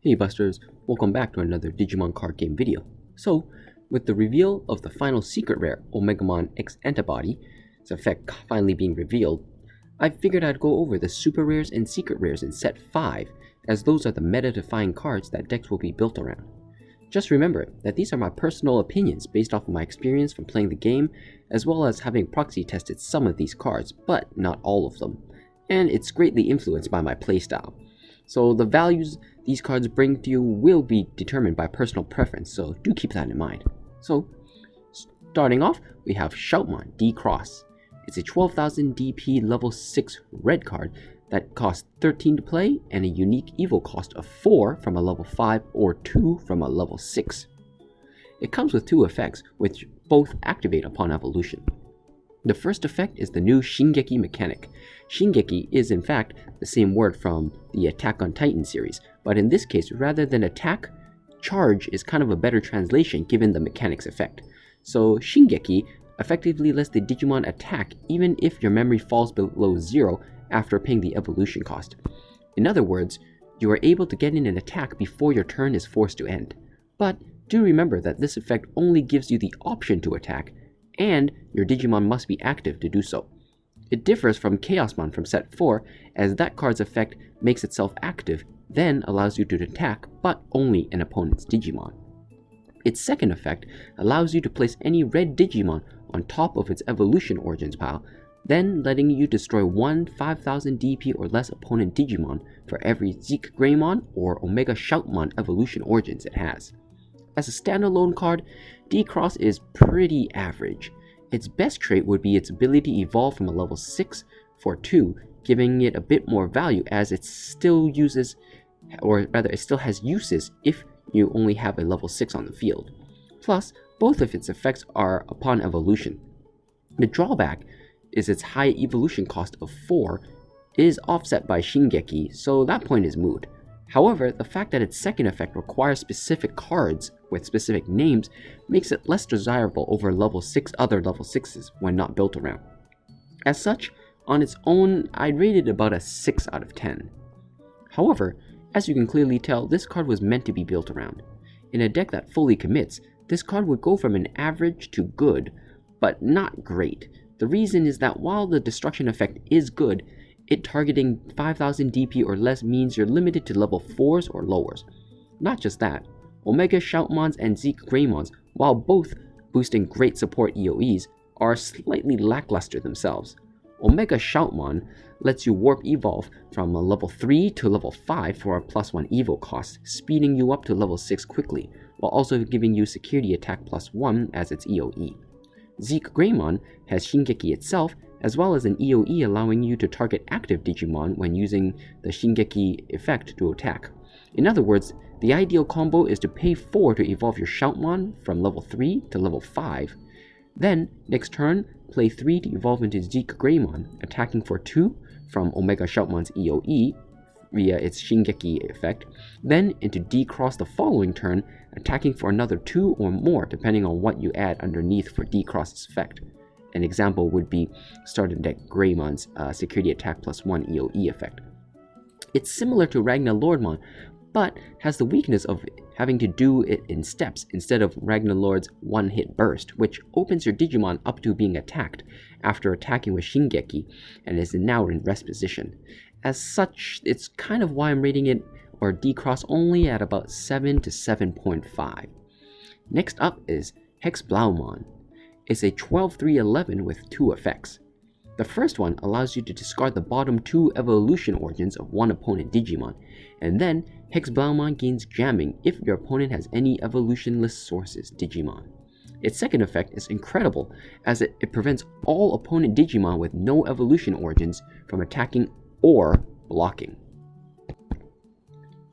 Hey Busters, welcome back to another Digimon Card Game video. So, with the reveal of the final secret rare, Omegamon X Antibody, its effect finally being revealed, I figured I'd go over the super rares and secret rares in set 5, as those are the meta-defining cards that decks will be built around. Just remember that these are my personal opinions based off of my experience from playing the game, as well as having proxy tested some of these cards, but not all of them, and it's greatly influenced by my playstyle. So the values these cards bring to you will be determined by personal preference, so do keep that in mind. So, starting off, we have Shoutmon D-Cross. It's a 12,000 DP level 6 red card that costs 13 to play and a unique evo cost of 4 from a level 5 or 2 from a level 6. It comes with two effects, which both activate upon evolution. The first effect is the new Shingeki mechanic. Shingeki is in fact the same word from the Attack on Titan series, but in this case, rather than attack, charge is kind of a better translation given the mechanic's effect. So Shingeki effectively lets the Digimon attack even if your memory falls below 0 after paying the evolution cost. In other words, you are able to get in an attack before your turn is forced to end. But do remember that this effect only gives you the option to attack, and your Digimon must be active to do so. It differs from Chaosmon from set 4, as that card's effect makes itself active, then allows you to attack, but only an opponent's Digimon. Its second effect allows you to place any red Digimon on top of its evolution origins pile, then letting you destroy one 5000 DP or less opponent Digimon for every Zeke Greymon or Omega Shoutmon evolution origins it has. As a standalone card, D-Cross is pretty average. Its best trait would be its ability to evolve from a level 6 for 2, giving it a bit more value as it still uses, or rather it still has uses if you only have a level 6 on the field. Plus, both of its effects are upon evolution. The drawback is its high evolution cost of 4 is offset by Shingeki, so that point is moot. However, the fact that its second effect requires specific cards with specific names makes it less desirable over other level 6s when not built around. As such, on its own, I'd rate it about a 6 out of 10. However, as you can clearly tell, this card was meant to be built around. In a deck that fully commits, this card would go from an average to good, but not great. The reason is that while the destruction effect is good, it targeting 5000 DP or less means you're limited to level 4s or lowers. Not just that, Omega Shoutmons and Zeke Greymons, while both boosting great support EOEs, are slightly lackluster themselves. Omega Shoutmon lets you warp evolve from a level 3 to level 5 for a +1 evo cost, speeding you up to level 6 quickly, while also giving you security attack +1 as its EOE. Zeke Greymon has Shingeki itself, as well as an EOE allowing you to target active Digimon when using the Shingeki effect to attack. In other words, the ideal combo is to pay 4 to evolve your Shoutmon from level 3 to level 5. Then, next turn, play 3 to evolve into Zeke Greymon, attacking for 2 from Omega Shoutmon's EOE via its Shingeki effect, then into D-Cross the following turn, attacking for another 2 or more depending on what you add underneath for D-Cross's effect. An example would be starter deck Greymon's security attack +1 EOE effect. It's similar to Ragnar Lordmon, but has the weakness of having to do it in steps instead of Ragnar Lord's one-hit burst, which opens your Digimon up to being attacked after attacking with Shingeki and is now in rest position. As such, it's kind of why I'm rating it, or D-Cross, only at about 7 to 7.5. Next up is Hex Blaumon. It's a 12-3-11 with two effects. The first one allows you to discard the bottom 2 evolution origins of one opponent Digimon, and then Hex Blaumon gains jamming if your opponent has any evolutionless sources Digimon. Its second effect is incredible, as it prevents all opponent Digimon with no evolution origins from attacking or blocking.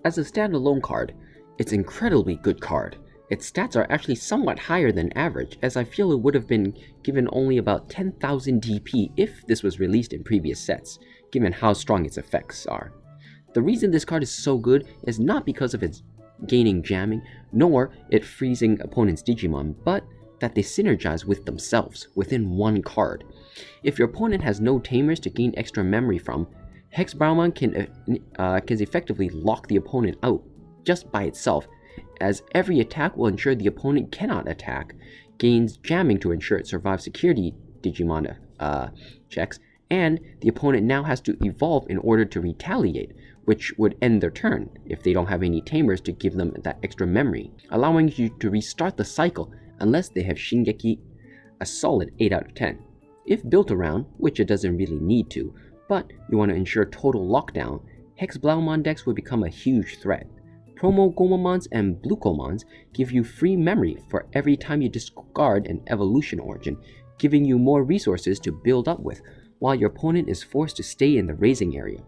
As a standalone card, it's an incredibly good card. Its stats are actually somewhat higher than average, as I feel it would have been given only about 10,000 DP if this was released in previous sets, given how strong its effects are. The reason this card is so good is not because of its gaining jamming, nor it freezing opponents' Digimon, but that they synergize with themselves within one card. If your opponent has no tamers to gain extra memory from, Hex Blaumon can effectively lock the opponent out just by itself, as every attack will ensure the opponent cannot attack, gains jamming to ensure it survives security Digimon checks, and the opponent now has to evolve in order to retaliate, which would end their turn if they don't have any tamers to give them that extra memory, allowing you to restart the cycle unless they have Shingeki, a solid 8 out of 10. If built around, which it doesn't really need to, but you want to ensure total lockdown, Hex Blaumon decks would become a huge threat. Promo Gomamons and Blue Gomons give you free memory for every time you discard an evolution origin, giving you more resources to build up with, while your opponent is forced to stay in the raising area.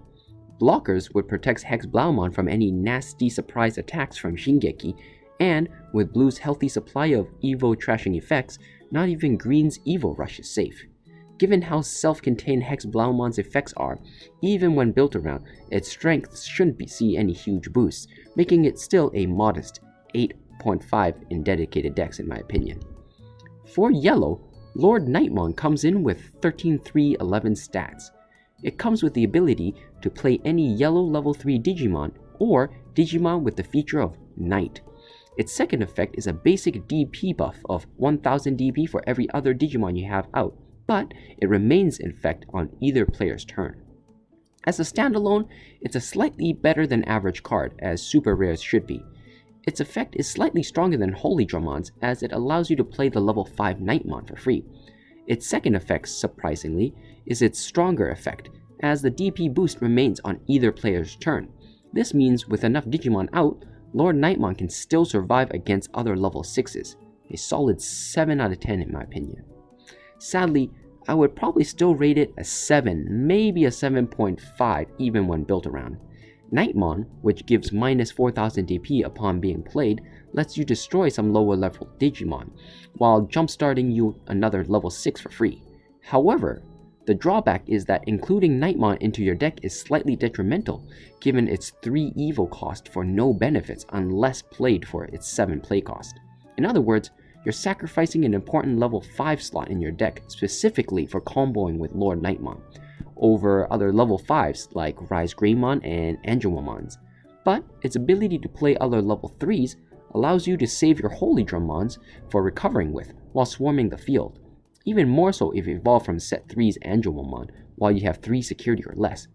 Blockers would protect Hex Blaumon from any nasty surprise attacks from Shingeki, and with Blue's healthy supply of Evo trashing effects, not even Green's Evo Rush is safe. Given how self-contained Hex Blaumon's effects are, even when built around, its strength shouldn't see any huge boosts, making it still a modest 8.5 in dedicated decks in my opinion. For yellow, Lord Nightmon comes in with 13-3-11 stats. It comes with the ability to play any yellow level 3 Digimon or Digimon with the feature of Night. Its second effect is a basic DP buff of 1000 DP for every other Digimon you have out, but it remains in effect on either player's turn. As a standalone, it's a slightly better than average card, as super rares should be. Its effect is slightly stronger than Holy Drumon's, as it allows you to play the level 5 Nightmon for free. Its second effect, surprisingly, is its stronger effect, as the DP boost remains on either player's turn. This means with enough Digimon out, Lord Nightmon can still survive against other level 6s, a solid 7 out of 10 in my opinion. Sadly, I would probably still rate it a 7, maybe a 7.5 even when built around. Nightmon, which gives minus 4000 DP upon being played, lets you destroy some lower level Digimon, while jumpstarting you another level 6 for free. However, the drawback is that including Nightmon into your deck is slightly detrimental, given its 3 Evo cost for no benefits unless played for its 7 play cost. In other words, you're sacrificing an important level 5 slot in your deck specifically for comboing with Lord Nightmon, over other level 5s like Rise Greymon and Angelmons. But its ability to play other level 3s allows you to save your Holy Drummons for recovering with while swarming the field. Even more so if you evolve from set 3's Angelmon while you have 3 security or less.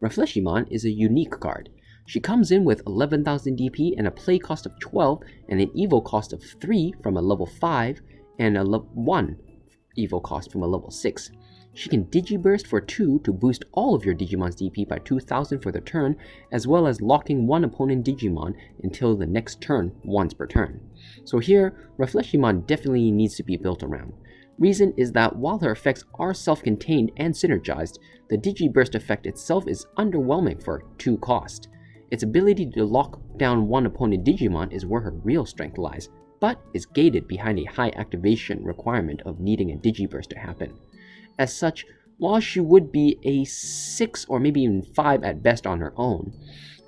Refleshimon is a unique card. She comes in with 11,000 DP and a play cost of 12 and an Evo cost of 3 from a level 5 and a 1 Evo cost from a level 6. She can Digiburst for 2 to boost all of your Digimon's DP by 2,000 for the turn, as well as locking one opponent Digimon until the next turn once per turn. So here, Refleshimon definitely needs to be built around. Reason is that while her effects are self-contained and synergized, the Digiburst effect itself is underwhelming for 2 cost. Its ability to lock down one opponent Digimon is where her real strength lies, but is gated behind a high activation requirement of needing a Digiburst to happen. As such, while she would be a 6 or maybe even 5 at best on her own,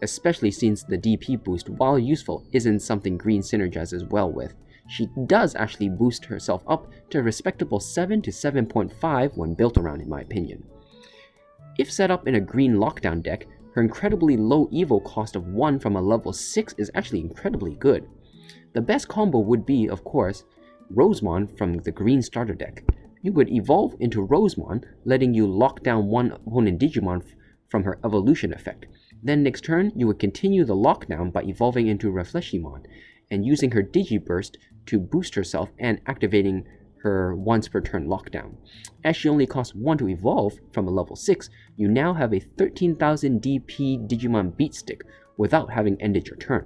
especially since the DP boost, while useful, isn't something Green synergizes well with, she does actually boost herself up to a respectable 7 to 7.5 when built around in my opinion. If set up in a Green lockdown deck, her incredibly low Evo cost of 1 from a level 6 is actually incredibly good. The best combo would be, of course, Rosemon from the Green starter deck. You would evolve into Rosemon, letting you lock down one opponent Digimon from her evolution effect. Then next turn, you would continue the lockdown by evolving into Refleshimon, and using her Digiburst to boost herself and activating her once per turn lockdown. As she only costs 1 to evolve from a level 6, you now have a 13,000 DP Digimon Beatstick without having ended your turn.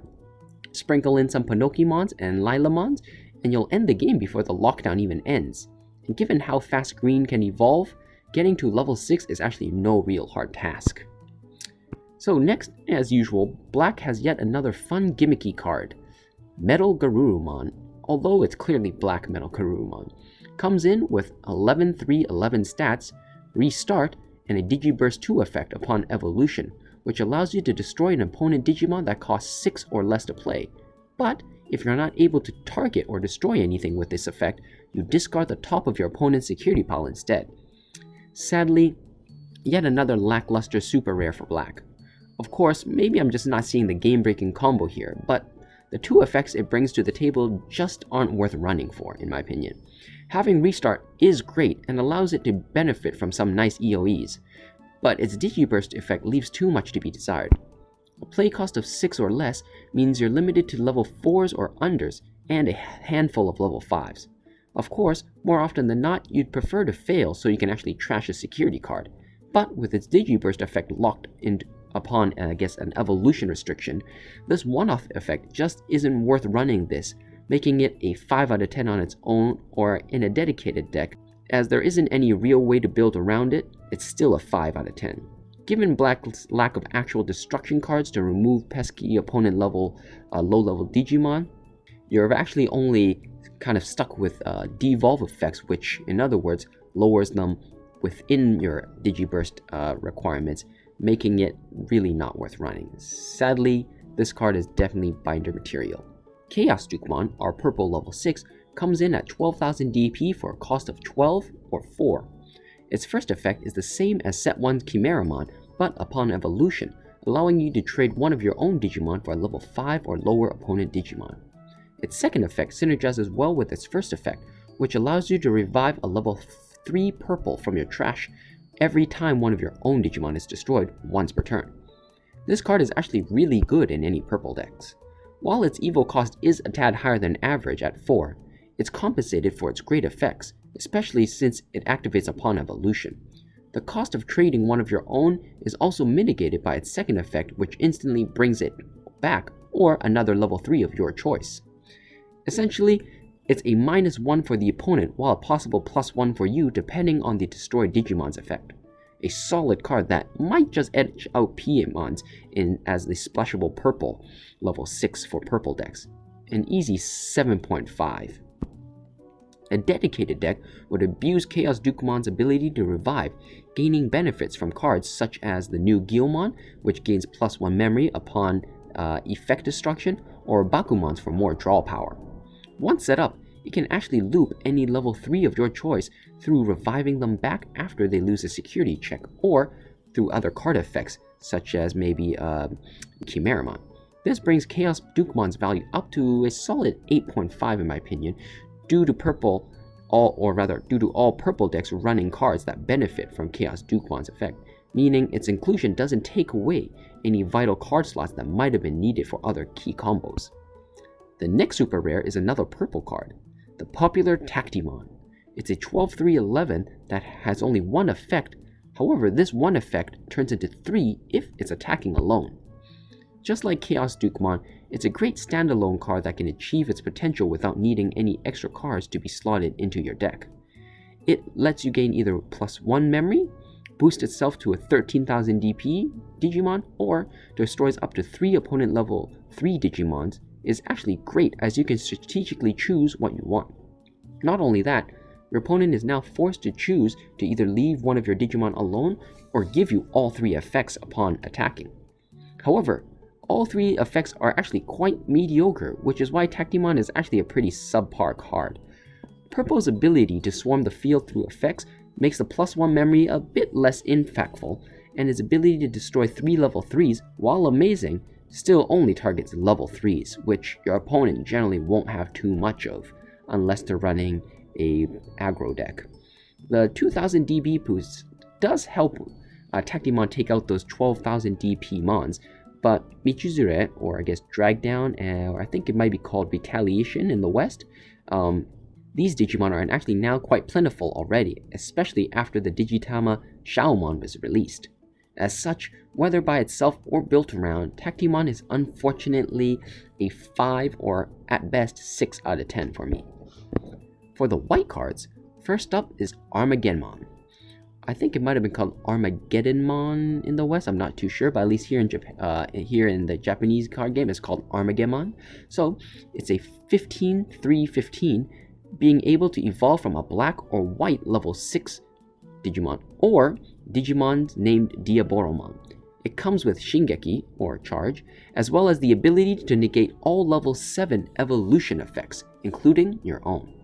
Sprinkle in some Pinocchimons and Lilamons, and you'll end the game before the lockdown even ends. And given how fast Green can evolve, getting to level 6 is actually no real hard task. So next, as usual, Black has yet another fun gimmicky card. Metal Garurumon, although it's clearly Black Metal Garurumon, comes in with 11-3-11 stats, Restart, and a Digiburst 2 effect upon evolution, which allows you to destroy an opponent Digimon that costs 6 or less to play. But if you're not able to target or destroy anything with this effect, you discard the top of your opponent's security pile instead. Sadly, yet another lackluster super rare for Black. Of course, maybe I'm just not seeing the game-breaking combo here, but the two effects it brings to the table just aren't worth running for, in my opinion. Having Restart is great and allows it to benefit from some nice EOEs, but its Digiburst effect leaves too much to be desired. A play cost of 6 or less means you're limited to level 4s or unders and a handful of level 5s. Of course, more often than not, you'd prefer to fail so you can actually trash a security card, but with its Digiburst effect locked in upon, an evolution restriction, this one-off effect just isn't worth running this, making it a 5 out of 10 on its own or in a dedicated deck. As there isn't any real way to build around it, it's still a 5 out of 10. Given Black's lack of actual destruction cards to remove pesky opponent level, low-level Digimon, you're actually only kind of stuck with devolve effects, which in other words lowers them within your Digiburst requirements, making it really not worth running. Sadly, this card is definitely binder material. Chaos Dukemon, our purple level 6, comes in at 12,000 DP for a cost of 12 or 4. Its first effect is the same as Set 1's Chimeramon, but upon evolution, allowing you to trade one of your own Digimon for a level 5 or lower opponent Digimon. Its second effect synergizes well with its first effect, which allows you to revive a level 3 purple from your trash every time one of your own Digimon is destroyed once per turn. This card is actually really good in any purple decks. While its evo cost is a tad higher than average at 4, it's compensated for its great effects, especially since it activates upon evolution. The cost of trading one of your own is also mitigated by its second effect, which instantly brings it back or another level 3 of your choice. Essentially, it's a -1 for the opponent while a possible +1 for you depending on the destroyed Digimon's effect. A solid card that might just edge out Piemons as the splashable purple, level 6 for purple decks. An easy 7.5. A dedicated deck would abuse Chaos Dukemon's ability to revive, gaining benefits from cards such as the new Guilmon, which gains +1 memory upon effect destruction, or Bakumons for more draw power. Once set up, it can actually loop any level 3 of your choice through reviving them back after they lose a security check, or through other card effects such as maybe Chimeramon. This brings Chaos Dukemon's value up to a solid 8.5 in my opinion, due to all purple decks running cards that benefit from Chaos Dukemon's effect, meaning its inclusion doesn't take away any vital card slots that might have been needed for other key combos. The next super rare is another purple card, the popular Tactimon. It's a 12/3/11 that has only one effect, however this one effect turns into 3 if it's attacking alone. Just like Chaos Dukemon, it's a great standalone card that can achieve its potential without needing any extra cards to be slotted into your deck. It lets you gain either +1 memory, boost itself to a 13,000 DP Digimon, or destroys up to 3 opponent level 3 Digimons. Is actually great as you can strategically choose what you want. Not only that, your opponent is now forced to choose to either leave one of your Digimon alone or give you all 3 effects upon attacking. However, all 3 effects are actually quite mediocre, which is why Tactimon is actually a pretty subpar card. Purple's ability to swarm the field through effects makes the +1 memory a bit less impactful, and its ability to destroy 3 level 3s, while amazing, still only targets level 3s, which your opponent generally won't have too much of, unless they're running a aggro deck. The 2000 DB boost does help Tactimon take out those 12,000 DP mons, but Michizure, or I guess Drag Down, or I think it might be called Retaliation in the West, these Digimon are actually now quite plentiful already, especially after the Digitama Shaomon was released. As such, whether by itself or built around, Tactimon is unfortunately a 5 or at best 6 out of 10 for me. For the white cards, first up is Armageddon. I think it might have been called Armageddonmon in the West, I'm not too sure, but at least here in the Japanese card game it's called Armageddon. So it's a 15/3/15, being able to evolve from a black or white level 6 Digimon, or Digimon named Diaboromon. It comes with Shingeki, or Charge, as well as the ability to negate all level 7 evolution effects, including your own.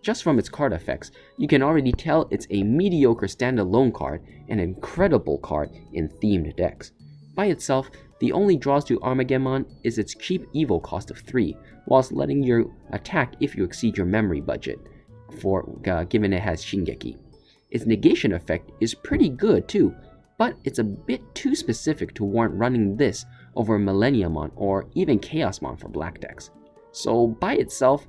Just from its card effects, you can already tell it's a mediocre standalone card and an incredible card in themed decks. By itself, the only draws to Armageddon is its cheap evil cost of 3, whilst letting you attack if you exceed your memory budget, given it has Shingeki. Its negation effect is pretty good too, but it's a bit too specific to warrant running this over Millenniumon or even Chaosmon for black decks. So by itself,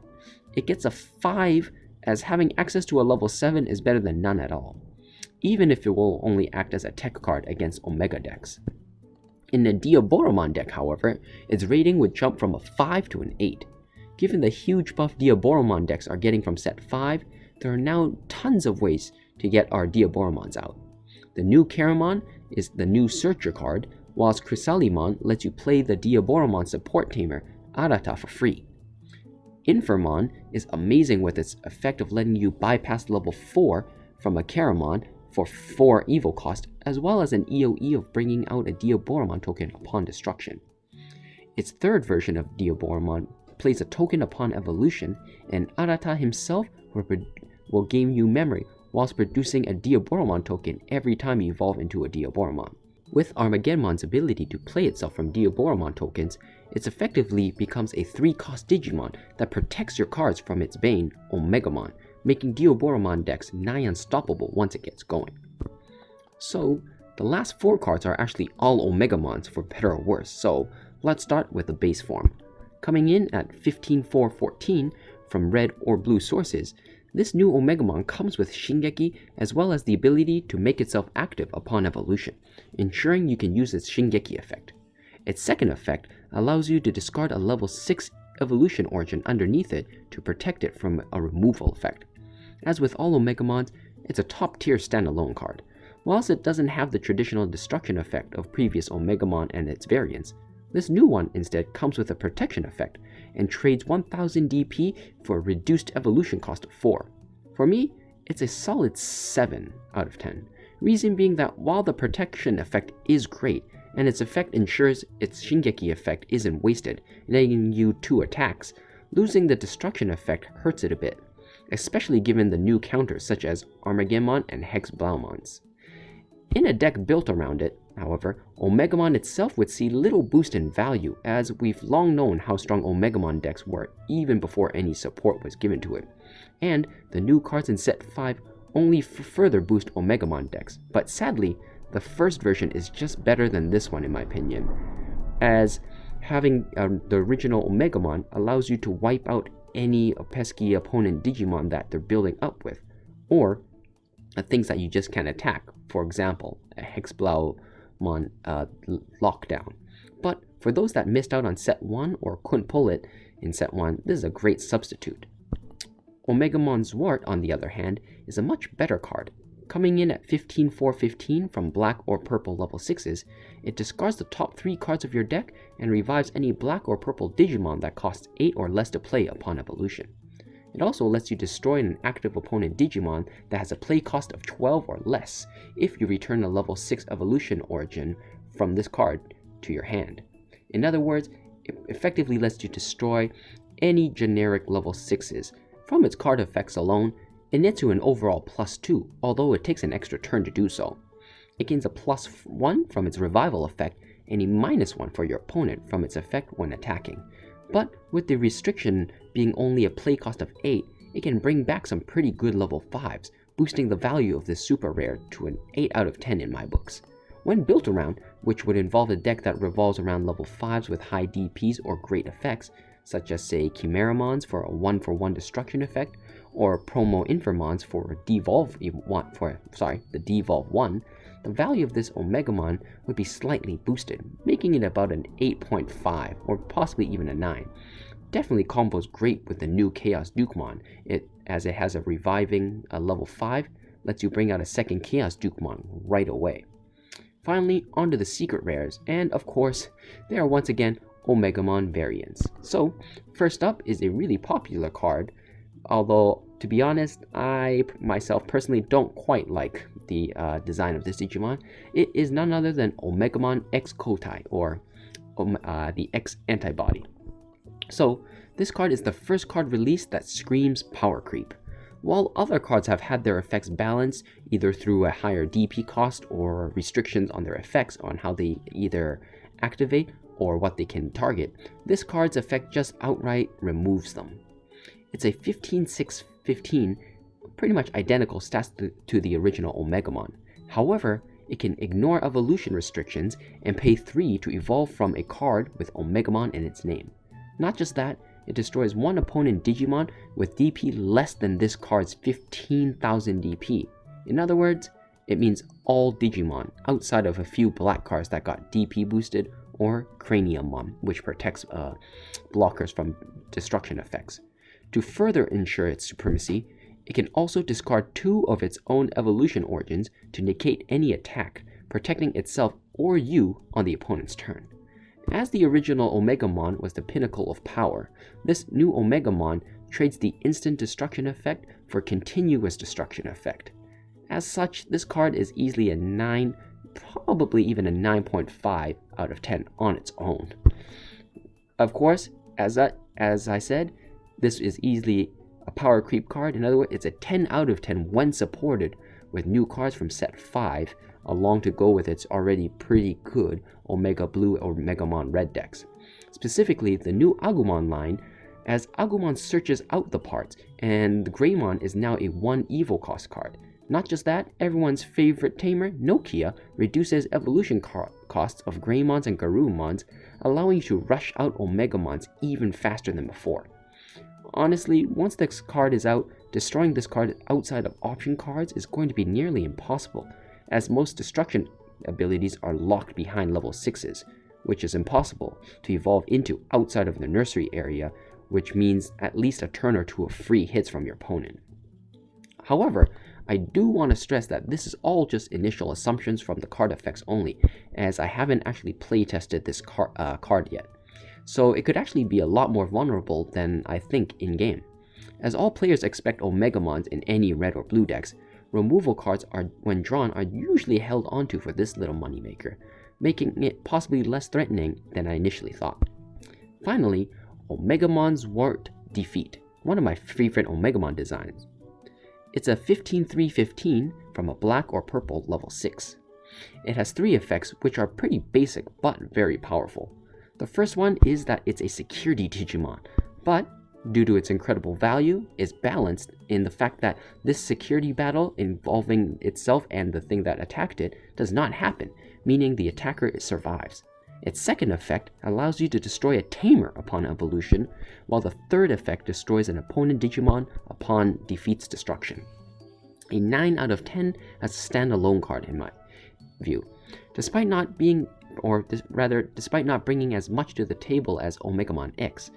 it gets a 5, as having access to a level 7 is better than none at all, even if it will only act as a tech card against Omega decks. In the Diaboromon deck, however, its rating would jump from a 5 to an 8. Given the huge buff Diaboromon decks are getting from set 5, there are now tons of ways to get our Diaboromons out. The new Caramon is the new Searcher card, whilst Chrysalimon lets you play the Diaboromon support tamer Arata for free. Infernmon is amazing with its effect of letting you bypass level 4 from a Caramon for 4 evil cost, as well as an EOE of bringing out a Diaboromon token upon destruction. Its third version of Diaboromon plays a token upon evolution, and Arata himself will gain you memory whilst producing a Diaboromon token every time you evolve into a Diaboromon. With Armageddon's ability to play itself from Diaboromon tokens, it effectively becomes a 3-cost Digimon that protects your cards from its bane, Omegamon, making Diaboromon decks nigh unstoppable once it gets going. So, the last 4 cards are actually all Omegamons for better or worse, so let's start with the base form. Coming in at 15-4-14 from red or blue sources, this new Omegamon comes with Shingeki as well as the ability to make itself active upon evolution, ensuring you can use its Shingeki effect. Its second effect allows you to discard a level 6 evolution origin underneath it to protect it from a removal effect. As with all Omegamons, it's a top tier standalone card. Whilst it doesn't have the traditional destruction effect of previous Omegamon and its variants, this new one instead comes with a protection effect and trades 1000 DP for a reduced evolution cost of 4. For me, it's a solid 7 out of 10. Reason being that while the protection effect is great, and its effect ensures its Shingeki effect isn't wasted, letting you 2 attacks, losing the destruction effect hurts it a bit, especially given the new counters such as Armageddon and Hex Blaumons. In a deck built around it, however, Omegamon itself would see little boost in value, as we've long known how strong Omegamon decks were even before any support was given to it, and the new cards in set 5 only further boost Omegamon decks, but sadly, the first version is just better than this one in my opinion, as having the original Omegamon allows you to wipe out any pesky opponent Digimon that they're building up with, or things that you just can't attack, for example, a Hexblaumon lockdown. But for those that missed out on set 1 or couldn't pull it in set 1, this is a great substitute. Omegamon Zwart, on the other hand, is a much better card. Coming in at 15-4-15 from black or purple level 6s, it discards the top 3 cards of your deck and revives any black or purple Digimon that costs 8 or less to play upon evolution. It also lets you destroy an active opponent Digimon that has a play cost of 12 or less if you return a level 6 evolution origin from this card to your hand. In other words, it effectively lets you destroy any generic level 6s. From its card effects alone, it nets you an overall +2, although it takes an extra turn to do so. It gains a +1 from its revival effect and a -1 for your opponent from its effect when attacking. But with the restriction being only a play cost of 8, it can bring back some pretty good level 5s, boosting the value of this super rare to an 8 out of 10 in my books. When built around, which would involve a deck that revolves around level 5s with high DPs or great effects, such as say Chimeramons for a 1-for-1 destruction effect, or Promo Infernmons for Devolve 1, the value of this Omegamon would be slightly boosted, making it about an 8.5 or possibly even a 9. Definitely combos great with the new Chaos Dukemon, as it has a reviving level 5, lets you bring out a second Chaos Dukemon right away. Finally, onto the secret rares, and of course, they are once again Omegamon variants. So, first up is a really popular card, although to be honest, I myself personally don't quite like the design of this Digimon. It is none other than Omegamon X Kotai, or the X Antibody. So, this card is the first card released that screams power creep. while other cards have had their effects balanced either through a higher DP cost or restrictions on their effects on how they either activate or what they can target, this card's effect just outright removes them. It's a 15-6-15, pretty much identical stats to the original Omegamon. However, it can ignore evolution restrictions and pay 3 to evolve from a card with Omegamon in its name. Not just that, it destroys one opponent Digimon with DP less than this card's 15,000 DP. In other words, it means all Digimon, outside of a few black cards that got DP boosted, or Craniummon, which protects blockers from destruction effects. To further ensure its supremacy, it can also discard 2 of its own evolution origins to negate any attack, protecting itself or you on the opponent's turn. As the original Omegamon was the pinnacle of power, this new Omegamon trades the instant destruction effect for continuous destruction effect. As such, this card is easily a 9, probably even a 9.5 out of 10 on its own. Of course, as I said, this is easily a power creep card. In other words, it's a 10 out of 10 when supported with new cards from set 5 along to go with its already pretty good Omega Blue or Omegamon Red decks. Specifically, the new Agumon line, as Agumon searches out the parts, and the Greymon is now a 1 evil cost card. Not just that, everyone's favorite tamer, Nokia, reduces evolution costs of Greymons and Garurumons, allowing you to rush out Omegamons even faster than before. Honestly, once this card is out, destroying this card outside of option cards is going to be nearly impossible, as most destruction abilities are locked behind level 6s, which is impossible to evolve into outside of the nursery area, which means at least a turn or two of free hits from your opponent. However, I do want to stress that this is all just initial assumptions from the card effects only, as I haven't actually playtested this card yet. So it could actually be a lot more vulnerable than I think in-game. As all players expect Omegamons in any red or blue decks, removal cards when drawn are usually held onto for this little moneymaker, making it possibly less threatening than I initially thought. Finally, Omegamon's Wart Defeat, one of my favorite Omegamon designs. It's a 15-3-15 from a black or purple level 6. It has 3 effects which are pretty basic but very powerful. The first one is that it's a security Digimon, but due to its incredible value, is balanced in the fact that this security battle involving itself and the thing that attacked it does not happen, meaning the attacker survives. Its second effect allows you to destroy a tamer upon evolution, while the third effect destroys an opponent Digimon upon defeat's destruction. A 9 out of 10 as a standalone card in my view. Despite not bringing as much to the table as Omegamon X,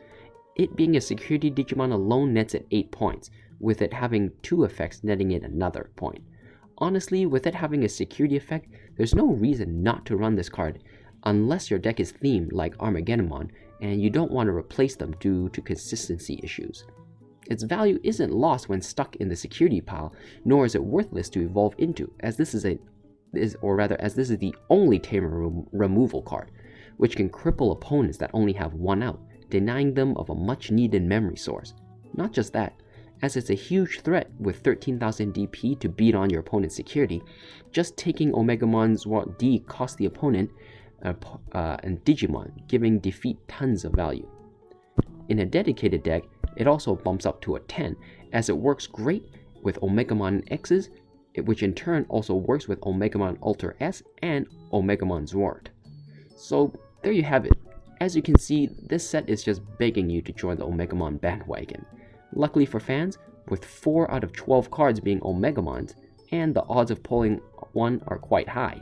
it being a security Digimon alone nets it 8 points, with it having 2 effects netting it another point. Honestly, with it having a security effect, there's no reason not to run this card, unless your deck is themed like Armageddon and you don't want to replace them due to consistency issues. Its value isn't lost when stuck in the security pile, nor is it worthless to evolve into, as this is the only tamer removal card, which can cripple opponents that only have 1 out, denying them of a much needed memory source. Not just that, as it's a huge threat with 13,000 DP to beat on your opponent's security, just taking Omegamon's Wart D costs the opponent and Digimon, giving defeat tons of value. In a dedicated deck, it also bumps up to a 10, as it works great with Omegamon X's, which in turn also works with Omegamon Alter S and Omegamon Zwart. So there you have it. As you can see, this set is just begging you to join the Omegamon bandwagon. Luckily for fans, with 4 out of 12 cards being Omegamons, and the odds of pulling one are quite high.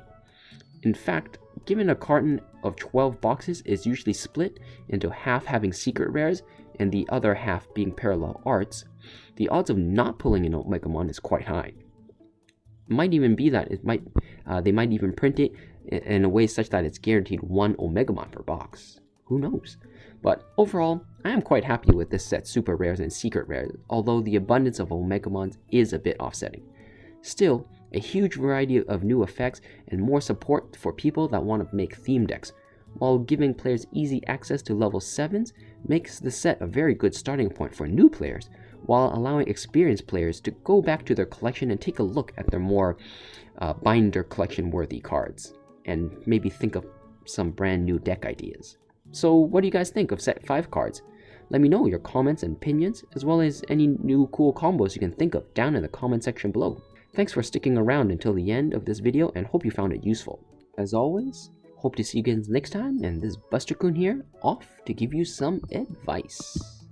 In fact, given a carton of 12 boxes is usually split into half having secret rares and the other half being parallel arts, the odds of not pulling an Omegamon is quite high. It might even be that they might even print it in a way such that it's guaranteed 1 Omegamon per box. Who knows? But overall, I am quite happy with this set's super rares and secret rares, although the abundance of Omegamons is a bit offsetting. Still, a huge variety of new effects and more support for people that want to make theme decks, while giving players easy access to level 7s makes the set a very good starting point for new players, while allowing experienced players to go back to their collection and take a look at their more binder collection worthy cards, and maybe think of some brand new deck ideas. So what do you guys think of set 5 cards? Let me know your comments and opinions, as well as any new cool combos you can think of down in the comment section below. Thanks for sticking around until the end of this video, and hope you found it useful. As always, hope to see you guys next time, and this is Buster-kun here, off to give you some advice.